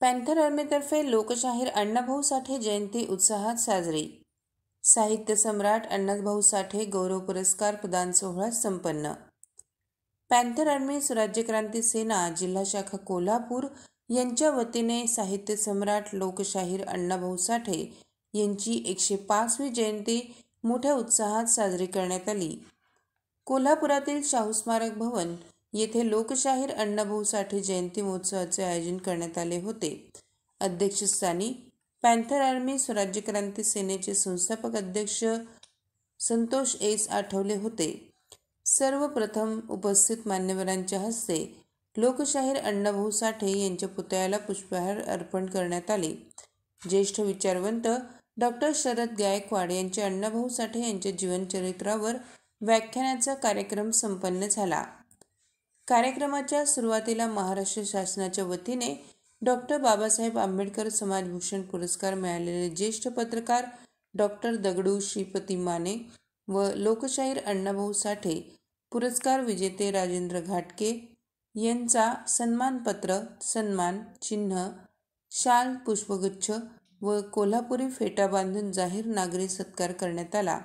Panther आर्मीतर्फे लोकशाहीर अण्णाभाऊ साठे जयंती उत्साहात साजरी. साहित्य सम्राट अण्णाभाऊ साठे गौरव पुरस्कार प्रदान सोहळा संपन्न. पॅन्थर आर्मी स्वराज्यक्रांती सेना जिल्हा शाखा कोल्हापूर यांच्या वतीने साहित्य सम्राट लोकशाहीर अण्णाभाऊ साठे यांची 105वी जयंती मोठ्या उत्साहात साजरी करण्यात आली. कोल्हापुरातील शाहू स्मारक भवन येथे लोकशाहीर अण्णाभाऊ साठे जयंती महोत्सवाचे आयोजन करण्यात आले होते. अध्यक्षस्थानी पॅन्थर आर्मी स्वराज्यक्रांती सेनेचे संस्थापक अध्यक्ष संतोष एस आठवले होते. सर्वप्रथम उपस्थित मान्यवरांच्या हस्ते लोकशाहीर अण्णाभाऊ साठे यांच्या पुतळ्याला पुष्पहार अर्पण करण्यात आले. ज्येष्ठ विचारवंत डॉक्टर शरद गायकवाड यांचे अण्णाभाऊ साठे यांच्या जीवनचरित्रावर व्याख्यानाचा कार्यक्रम संपन्न झाला. कार्यक्रमाच्या सुरुवातीला महाराष्ट्र शासनाच्या वतीने डॉक्टर बाबासाहेब आंबेडकर समाजभूषण पुरस्कार मिळालेले ज्येष्ठ पत्रकार डॉक्टर दगडू श्रीपती माने व लोकशाहीर अण्णाभाऊ साठे पुरस्कार विजेते राजेंद्र घाटके यांचा सन्मानपत्र, सन्मान चिन्ह, शाल, पुष्पगुच्छ व कोल्हापुरी फेटा बांधून जाहीर नागरी सत्कार करण्यात आला.